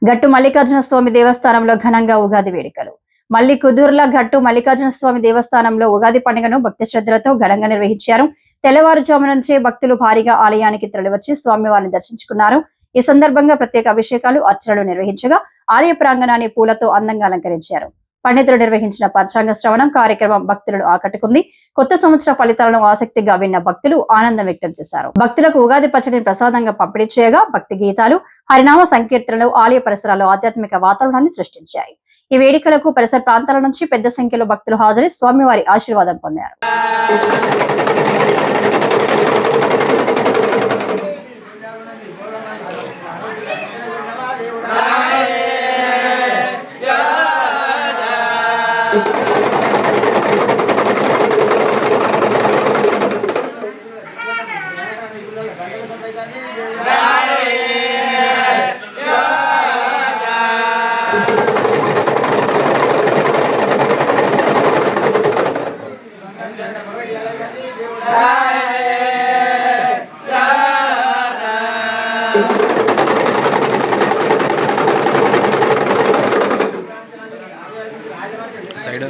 గట్టు మల్లికార్జున స్వామి దేవస్థానంలో ఘనంగా ఉగాది వేడుకలు. మల్లి కుదూర్ల గట్టు మల్లికార్జున స్వామి దేవస్థానంలో ఉగాది పండుగను భక్తి శ్రద్ధలతో ఘనంగా నిర్వహించారు. తెల్లవారుజాము నుంచే భక్తులు భారీగా ఆలయానికి తరలివచ్చి స్వామివారిని దర్శించుకున్నారు. ఈ సందర్భంగా ప్రత్యేక అభిషేకాలు, అర్చనలు నిర్వహించగా ఆలయ ప్రాంగణాన్ని పూలతో అందంగా అలంకరించారు. పండితులు నిర్వహించిన పంచాంగ శ్రవణం కార్యక్రమం భక్తులను ఆకట్టుకుంది. కొత్త సంవత్సర ఫలితాలను ఆసక్తిగా విన్న భక్తులు ఆనందం వ్యక్తం చేశారు. భక్తులకు ఉగాది పచ్చడిని ప్రసాదంగా పంపిణీ చేయగా భక్తి గీతాలు, హరినామ సంకీర్తనలు ఆలయ పరిసరాల్లో ఆధ్యాత్మిక వాతావరణాన్ని సృష్టించాయి. ఈ వేడుకలకు పరిసర ప్రాంతాల నుంచి పెద్ద సంఖ్యలో భక్తులు హాజరై స్వామివారి ఆశీర్వాదం పొందారు. సైడ్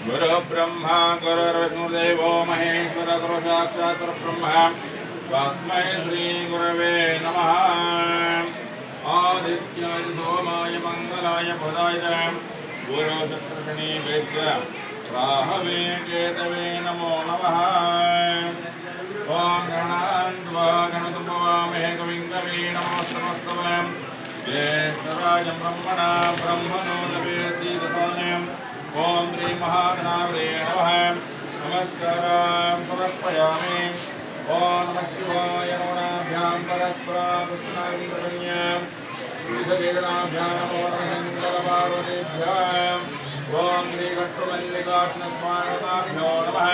गुरु ब्रह्मा गुरुर्विष्णुर्देवो महेश्वर गुरु साक्षात् ब्रह्म तस्मै श्री गुरवे नमः। आदित्याय सोमाय मंगलाय बुधाय गुरुशुक्रशनि वेद्य राहवे केतवे नमो नमः। ओम गणान्त्वा गणतुपवामहे कविं कवीं नमस्तमस्तवं ज्येष्ठराजं ब्रह्मणा ब्रह्मणोदवेसीदसादनं। ओम श्री महागणाधिपतये नमः। नमस्कारां समर्पयामि। ओम नमः शिवाय नमोनाभ्यां परस्पराकृष्णाविन्द्रकन्यां विषगेणाभ्यां नमो नमः शङ्करपार्वतीभ्यां। ओम श्री भट्टमल्लिकार्जुनस्वामिभ्यो नमः।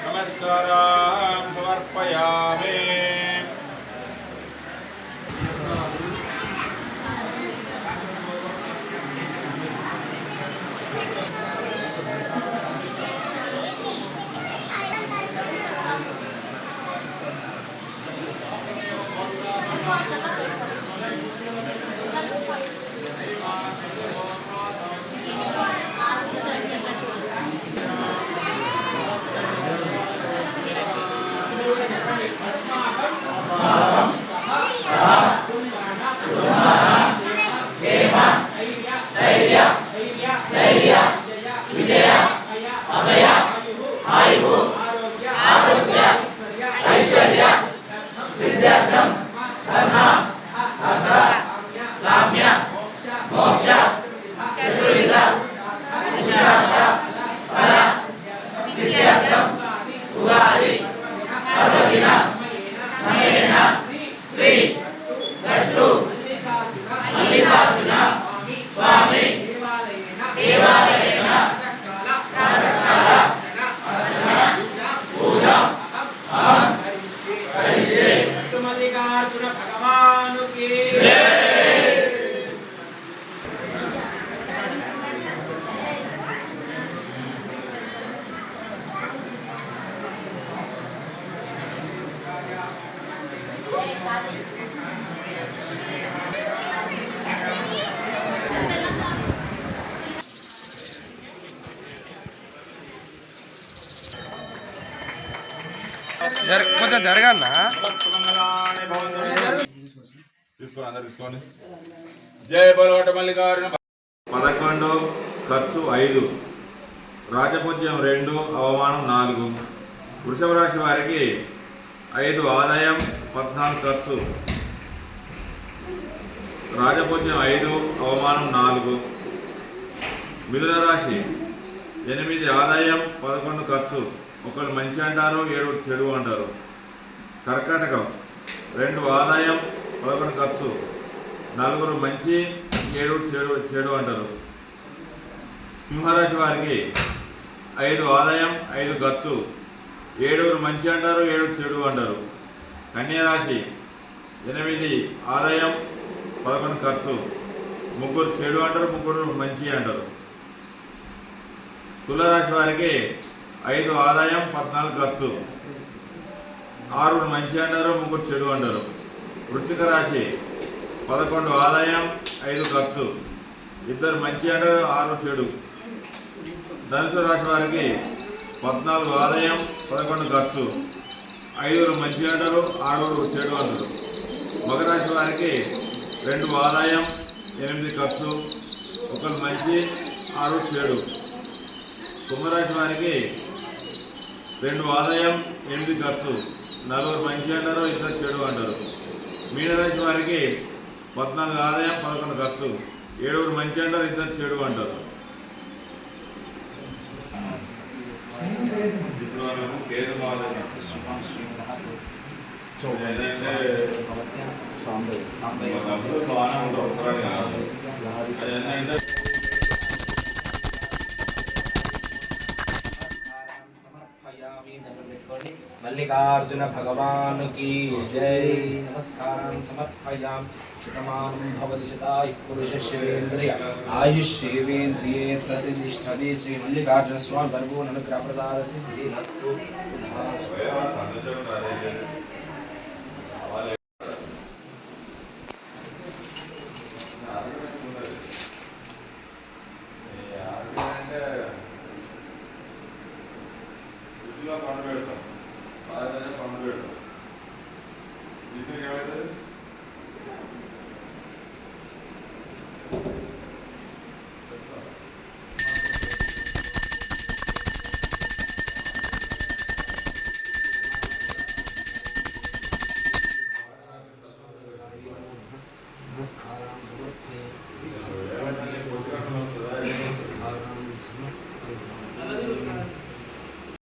नमस्कारां समर्पयामि। मल्लिकार्जुन भगवान की కొంచెం జరగన్నా తీసుకోండి. జయ బలోట మల్లికార్జున. 11 ఖర్చు 5, రాజపూజ్యం 2, అవమానం 4. వృషభ రాశి వారికి 5 ఆదాయం 14 ఖర్చు, రాజపూజ్యం 5, అవమానం 4. మిథున రాశి 8 ఆదాయం 11 ఖర్చు, ఒకరు మంచి అంటారు 7 చెడు అంటారు. కర్కాటకం 2 ఆదాయం 11 ఖర్చు, 4 మంచి 7 చెడు అంటారు. సింహరాశి వారికి 5 ఆదాయం 5 ఖర్చు, 7 మంచి అంటారు 7 చెడు అంటారు. కన్యారాశి 8 ఆదాయం 11 ఖర్చు, 3 చెడు అంటారు 3 మంచి అంటారు. తులారాశి వారికి 5 ఆదాయం 14 ఖర్చు, 6 మంచి అంటారు 3 చెడు అంటారు. వృశ్చిక రాశి 11 ఆదాయం 5 ఖర్చు, 2 మంచి అంటారు 6 చెడు. ధనుసు రాశి వారికి 14 ఆదాయం 11 ఖర్చు, 5 మంచి అంటారు 6 చెడు అంటారు. మకరాశి వారికి 2 ఆదాయం 8 ఖర్చు, 1 మంచి 6 చెడు. కుంభరాశి వారికి 2 ఆదాయం 8 ఖర్చు, 4 మంచి అంటారు 2 చెడు అంటారు. మీనరాశి వారికి 14 ఆదాయం 11 ఖర్చు, 7 మంచి అంటారు 2 చెడు అంటారు. मल्लिकार्जुन भगवान की जय। नमस्कार समर्पयाम। शतमानं भवति शतायुः पुरुषस्येन्द्रिय आयुष्येवेन्द्रिये प्रतिष्ठते। श्री मल्लिकार्जुन स्वामी परिपूर्ण अनुग्रह प्रसाद सिद्धिरस्तु। నమస్కారం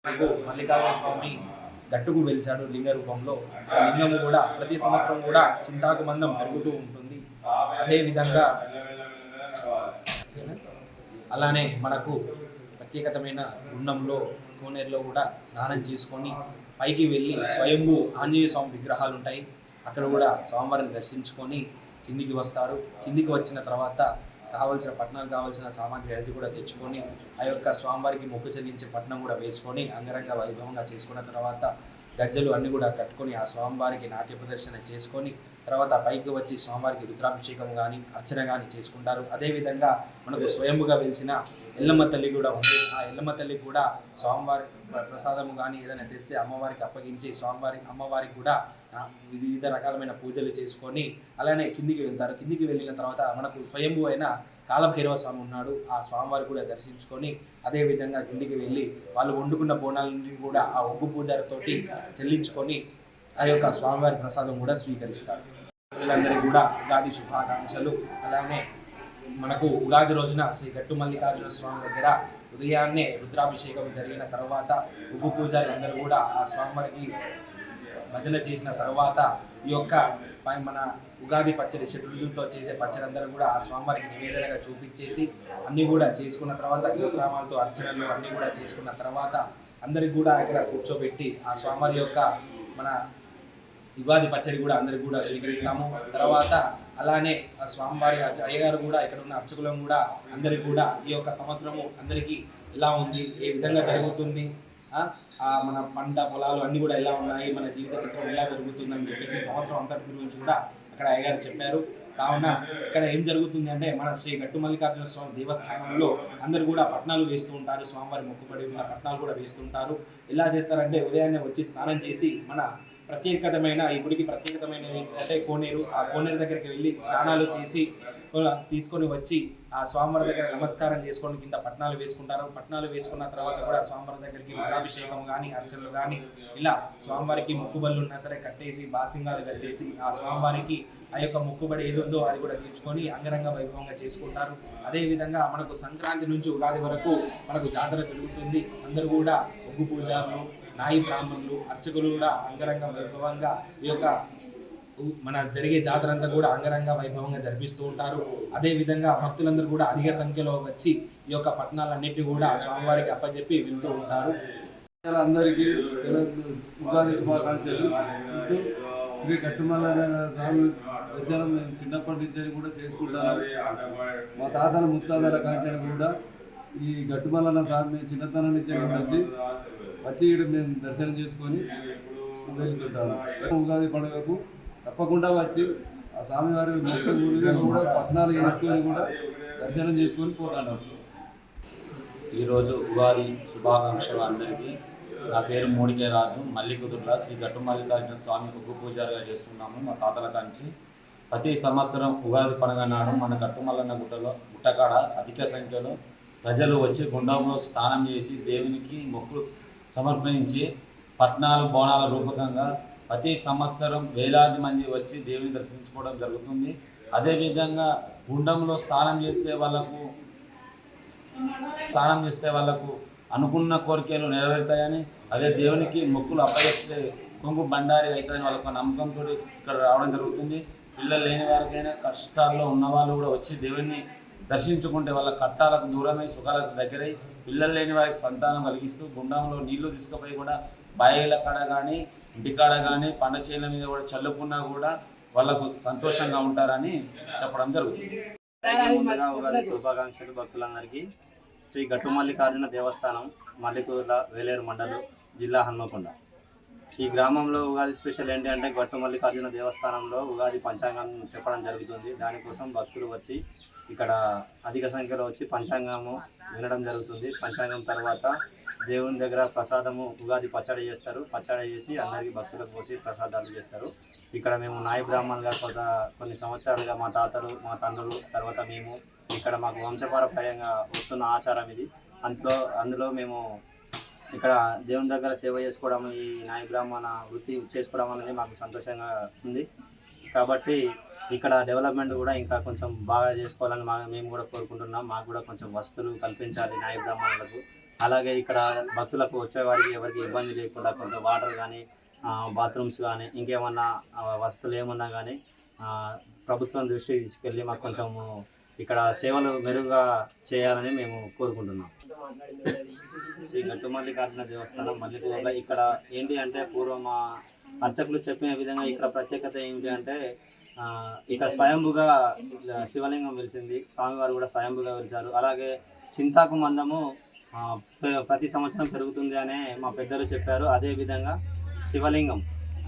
మనకు మల్లికార్జున స్వామి గట్టుకు వెలిశాడు లింగ రూపంలో. ఆ లింగము కూడా ప్రతి సంవత్సరం కూడా చింతాకు మందం పెరుగుతూ ఉంటుంది. అదేవిధంగా అలానే మనకు ప్రత్యేకతమైన గుండంలో కోనేరులో కూడా స్నానం చేసుకొని పైకి వెళ్ళి స్వయంభూ ఆంజనేయ స్వామి విగ్రహాలు ఉంటాయి. అక్కడ కూడా స్వామివారిని దర్శించుకొని కిందికి వస్తారు. కిందికి వచ్చిన తర్వాత కావాల్సిన పట్టణాలు కావాల్సిన సామాగ్రి అది కూడా తెచ్చుకొని ఆ యొక్క స్వామివారికి మొక్కు చెల్లించే పట్టణం కూడా వేసుకొని అంగరంగ వైభవంగా చేసుకున్న తర్వాత గజ్జలు అన్నీ కూడా కట్టుకొని ఆ స్వామివారికి నాట్య ప్రదర్శన చేసుకొని తర్వాత పైకి వచ్చి స్వామివారికి రుద్రాభిషేకం కానీ అర్చన కానీ చేసుకుంటారు. అదేవిధంగా మనకు స్వయంభుగా వెలిసిన ఎల్లమ్మ తల్లి కూడా ఉంది. ఆ ఎల్లమ్మ తల్లి కూడా స్వామివారి ప్రసాదము కానీ ఏదైనా తెస్తే అమ్మవారికి అప్పగించి అమ్మవారికి కూడా వివిధ రకాలమైన పూజలు చేసుకొని అలానే కిందికి వెళ్తారు. కిందికి వెళ్ళిన తర్వాత మనకు స్వయంభు అయిన కాలభైరవ స్వామి ఉన్నాడు. ఆ స్వామివారి కూడా దర్శించుకొని అదేవిధంగా కిందికి వెళ్ళి వాళ్ళు వండుకున్న బోనాలని కూడా ఆ ఒగ్గు పూజారితోటి చెల్లించుకొని ఆ యొక్క స్వామివారి ప్రసాదం కూడా స్వీకరిస్తారు. ప్రజలందరికీ కూడా ఉగాది శుభాకాంక్షలు. అలానే మనకు ఉగాది రోజున శ్రీ గట్టు మల్లికార్జున స్వామి దగ్గర ఉదయాన్నే రుద్రాభిషేకం జరిగిన తర్వాత ఒగ్గు పూజారులందరూ కూడా ఆ స్వామివారికి భజన చేసిన తర్వాత ఈ యొక్క మన ఉగాది పచ్చడి షెడ్యూల్తో చేసే పచ్చడి అందరూ కూడా ఆ స్వామివారికి నివేదనగా చూపించేసి అన్నీ కూడా చేసుకున్న తర్వాత గోత్రామాలతో అర్చనలు అన్నీ కూడా చేసుకున్న తర్వాత అందరికి కూడా ఇక్కడ కూర్చోబెట్టి ఆ స్వామివారి యొక్క మన ఉగాది పచ్చడి కూడా అందరికి కూడా స్వీకరిస్తాము. తర్వాత అలానే ఆ స్వామివారి అయ్యగారు కూడా ఇక్కడ ఉన్న అర్చకులను కూడా అందరికి కూడా ఈ యొక్క సంవత్సరము అందరికీ ఎలా ఉంది, ఏ విధంగా జరుగుతుంది, మన పంట పొలాలు అన్నీ కూడా ఎలా ఉన్నాయి, మన జీవిత చిత్రం ఎలా జరుగుతుందని చెప్పేసి సంవత్సరం అంతటి గురించి కూడా అక్కడ అయ్యగారు చెప్పారు. కావున ఇక్కడ ఏం జరుగుతుంది అంటే మన శ్రీ గట్టు మల్లికార్జున స్వామి దేవస్థానంలో అందరూ కూడా పట్నాలు వేస్తూ ఉంటారు. స్వామివారి మొక్కుబడి ఉన్న పట్నాలు కూడా వేస్తుంటారు. ఎలా చేస్తారంటే ఉదయాన్నే వచ్చి స్నానం చేసి మన ప్రత్యేకతమైన ఈ గుడికి ప్రత్యేకతమైనది అంటే కోనేరు, ఆ కోనేరు దగ్గరికి వెళ్ళి స్నానాలు చేసి తీసుకొని వచ్చి ఆ స్వామివారి దగ్గర నమస్కారం చేసుకొని కింద పట్నాలు వేసుకుంటారు. పట్నాలు వేసుకున్న తర్వాత కూడా స్వామివారి దగ్గరికి రుద్రాభిషేకం కానీ అర్చనలు కానీ ఇలా స్వామివారికి మొక్కుబళ్ళు ఉన్నా సరే కట్టేసి బాసింగాలు కట్టేసి ఆ స్వామివారికి ఆ యొక్క మొక్కుబడి ఏదుందో అది కూడా తీర్చుకొని అంగరంగ వైభవంగా చేసుకుంటారు. అదేవిధంగా మనకు సంక్రాంతి నుంచి ఉగాది వరకు మనకు జాతర జరుగుతుంది. అందరూ కూడా ఒగ్గు పూజారులు, నాయి బ్రాహ్మణులు, అర్చకులు కూడా అంగరంగ వైభవంగా ఈ యొక్క మన జరిగే జాతర అంతా కూడా అంగరంగ వైభవంగా జరిపిస్తూ ఉంటారు. అదేవిధంగా భక్తులందరూ కూడా అధిక సంఖ్యలో వచ్చి ఈ యొక్క పట్టణాలన్నింటినీ కూడా స్వామివారికి అప్పచెప్పి వెళ్తూ ఉంటారు. అందరికీ ఉగాది శుభాకాంక్షలు. శ్రీ గట్టుమల్లికార్జున స్వామి దర్శనం మేము చిన్నప్పటి నుంచి కూడా చేసుకుంటాము. మా తాతల ముత్తాతల కాంచెలు కూడా ఈ గట్టుమల్లన్న స్వామి చిన్నతనం నుంచి వచ్చి ఇక్కడ మేము దర్శనం చేసుకొని వెళ్తుంటాము. ఉగాది పండుగకు తప్పకుండా వచ్చి ఆ స్వామివారి మొక్క కూడా పట్నాలు వేసుకొని కూడా దర్శనం చేసుకొని పోతాము. ఈరోజు ఉగాది శుభాకాంక్షలు అందరికీ. నా పేరు మూడికే రాజు. మల్లికుదుర్ల శ్రీ గట్టు మల్లికార్జున స్వామి ఒగ్గు పూజారిగా చేస్తున్నాము మా తాతల కాంచి. ప్రతి సంవత్సరం ఉగాది పండుగ నాడు మన గట్టుమల్లన్న గుట్టకాడ అధిక సంఖ్యలో ప్రజలు వచ్చి గుండంలో స్నానం చేసి దేవునికి మొక్కులు సమర్పించి పట్నాలు బోనాల రూపకంగా ప్రతి సంవత్సరం వేలాది మంది వచ్చి దేవుని దర్శించుకోవడం జరుగుతుంది. అదేవిధంగా గుండంలో స్నానం చేస్తే వాళ్ళకు అనుకున్న కోరికలు నెరవేరుతాయని, అదే దేవునికి మొక్కులు అప్పచెప్తే కొంగు బండారి అవుతుందని వాళ్ళకు నమ్మకంతో ఇక్కడ రావడం జరుగుతుంది. పిల్లలు లేని వారికైనా కష్టాల్లో ఉన్నవాళ్ళు కూడా వచ్చి దేవుని దర్శించుకుంటే వాళ్ళ కట్టాలకు దూరమై సుఖాలకు దగ్గరై పిల్లలు లేని వారికి సంతానం కలిగిస్తూ గుండంలో నీళ్లు తీసుకుపోయి కూడా బాయిల కాడ కానీ ఇంటికాడ కానీ పంట చేనుల మీద కూడా చల్లుకున్నా కూడా వాళ్ళకు సంతోషంగా ఉంటారని చెప్పడం జరుగుతుంది. ఉగాది శుభాకాంక్షలు భక్తులందరికీ. శ్రీ గట్టు మల్లికార్జున దేవస్థానం, మల్లికూర్ల, వేలేరు మండలం, జిల్లా హన్మకొండ. ఈ గ్రామంలో ఉగాది స్పెషల్ ఏంటి అంటే గట్టు మల్లికార్జున దేవస్థానంలో ఉగాది పంచాంగం చెప్పడం జరుగుతుంది. దానికోసం భక్తులు వచ్చి ఇక్కడ అధిక సంఖ్యలో వచ్చి పంచాంగము వినడం జరుగుతుంది. పంచాంగం తర్వాత దేవుని దగ్గర ప్రసాదము ఉగాది పచ్చడి చేస్తారు. పచ్చడి చేసి అందరికీ భక్తులకు పోసి ప్రసాదాలు చేస్తారు. ఇక్కడ మేము నాయ బ్రాహ్మణులుగా కొన్ని సంవత్సరాలుగా మా తాతలు, మా తండ్రులు, తర్వాత మేము ఇక్కడ మాకు వంశపారపర్యంగా వస్తున్న ఆచారం ఇది. అందులో మేము ఇక్కడ దేవుని దగ్గర సేవ చేసుకోవడం, ఈ నాయ బ్రాహ్మణ వృత్తి చేసుకోవడం అనేది మాకు సంతోషంగా ఉంది. కాబట్టి ఇక్కడ డెవలప్మెంట్ కూడా ఇంకా కొంచెం బాగా చేసుకోవాలని మేము కూడా కోరుకుంటున్నాం. మాకు కూడా కొంచెం వసతులు కల్పించాలి నాయ బ్రాహ్మణులకు. అలాగే ఇక్కడ భక్తులకు వచ్చేవారికి ఎవరికి ఇబ్బంది లేకుండా కొంత వాటర్ కానీ బాత్రూమ్స్ కానీ ఇంకేమన్నా వసతులు ఏమన్నా కానీ ప్రభుత్వం దృష్టికి తీసుకెళ్ళి మాకు కొంచెము ఇక్కడ సేవలు మెరుగుగా చేయాలని మేము కోరుకుంటున్నాం. శ్రీ గట్టుమల్లికార్జున దేవస్థానం మల్లికూరులో ఇక్కడ ఏంటి అంటే పూర్వం అర్చకులు చెప్పిన విధంగా ఇక్కడ ప్రత్యేకత ఏమిటి అంటే ఇక్కడ స్వయంభుగా శివలింగం వెలిసింది. స్వామివారు కూడా స్వయంభుగా వెలిచారు. అలాగే చింతాకు మందము ప్రతి సంవత్సరం పెరుగుతుంది అనే మా పెద్దలు చెప్పారు. అదేవిధంగా శివలింగం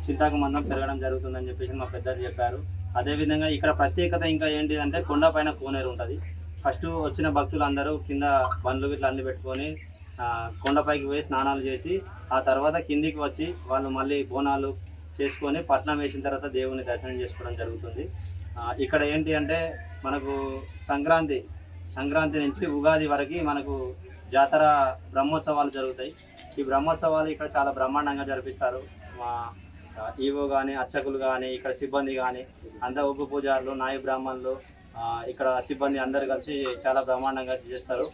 చింతాకు మందం పెరగడం జరుగుతుందని చెప్పేసి మా పెద్దలు చెప్పారు. అదేవిధంగా ఇక్కడ ప్రత్యేకత ఇంకా ఏంటిదంటే కొండపైన కోనేరు ఉంటుంది. ఫస్ట్ వచ్చిన భక్తులు అందరూ కింద బండ్లు ఇట్లా అన్ని పెట్టుకొని కొండపైకి పోయి స్నానాలు చేసి ఆ తర్వాత కిందికి వచ్చి వాళ్ళు మళ్ళీ బోనాలు చేసుకొని పట్నం వేసిన తర్వాత దేవుని దర్శనం చేసుకోవడం జరుగుతుంది. ఇక్కడ ఏంటి అంటే మనకు సంక్రాంతి నుంచి ఉగాది వరకు మనకు జాతర బ్రహ్మోత్సవాలు జరుగుతాయి. ఈ బ్రహ్మోత్సవాలు ఇక్కడ చాలా బ్రహ్మాండంగా జరిపిస్తారు. మా ఈవో కానీ అర్చకులు కానీ ఇక్కడ సిబ్బంది కానీ అంతా ఉగ్గు పూజారులు నాయ బ్రాహ్మణులు ఇక్కడ సిబ్బంది అందరు కలిసి చాలా బ్రహ్మాండంగా చేస్తారు.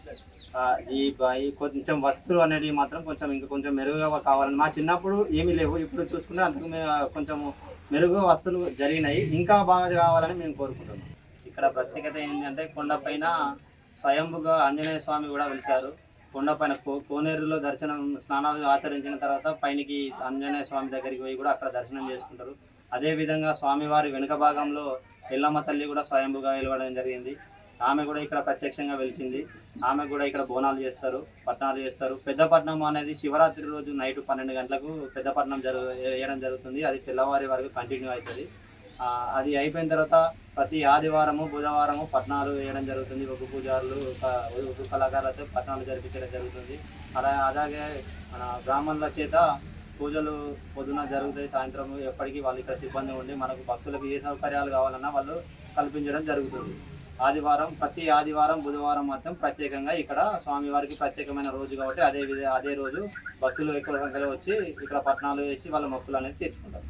ఈ కొంచెం వస్తువులు అనేవి మాత్రం కొంచెం మెరుగుగా కావాలని మా చిన్నప్పుడు ఏమీ లేవు. ఇప్పుడు చూసుకుంటే అందుకు కొంచెం మెరుగుగా వస్తువులు జరిగినాయి. ఇంకా బాగా కావాలని మేము కోరుకుంటున్నాం. ఇక్కడ ప్రత్యేకత ఏంటంటే కొండపైన స్వయంభుగా ఆంజనేయ స్వామి కూడా వెలిశారు. కొండపైన కోనేరులో స్నానాలు ఆచరించిన తర్వాత పైనకి ఆంజనేయ స్వామి దగ్గరికి పోయి కూడా అక్కడ దర్శనం చేసుకుంటారు. అదేవిధంగా స్వామివారి వెనుక భాగంలో ఎల్లమ్మ తల్లి కూడా స్వయంభుగా వెలవడం జరిగింది. ఆమె కూడా ఇక్కడ ప్రత్యక్షంగా వెలిచింది. ఆమె కూడా ఇక్కడ బోనాలు చేస్తారు, పట్నాలు చేస్తారు. పెద్దపట్నం అనేది శివరాత్రి రోజు నైట్ 12 గంటలకు పెద్దపట్నం వేయడం జరుగుతుంది. అది తెల్లవారి వరకు కంటిన్యూ అవుతుంది. అది అయిపోయిన తర్వాత ప్రతి ఆదివారము బుధవారము పట్నాలు వేయడం జరుగుతుంది. ఒగ్గు పూజారులు ఒగ్గు కళాకారులతో పట్నాలు జరిపించడం జరుగుతుంది. అలాగే మన బ్రాహ్మణుల చేత పూజలు పొద్దున జరుగుతాయి. సాయంత్రం ఎప్పటికీ వాళ్ళు ఇక్కడ సిబ్బంది ఉండి మనకు భక్తులకు ఏ సౌకర్యాలు కావాలన్నా వాళ్ళు కల్పించడం జరుగుతుంది. ప్రతి ఆదివారం బుధవారం మాత్రం ప్రత్యేకంగా ఇక్కడ స్వామివారికి ప్రత్యేకమైన రోజు కాబట్టి అదే రోజు భక్తులు ఎక్కువ సంఖ్యలో వచ్చి ఇక్కడ పట్నాలు వేసి వాళ్ళ మొక్కులు అనేది తీర్చుకుంటారు.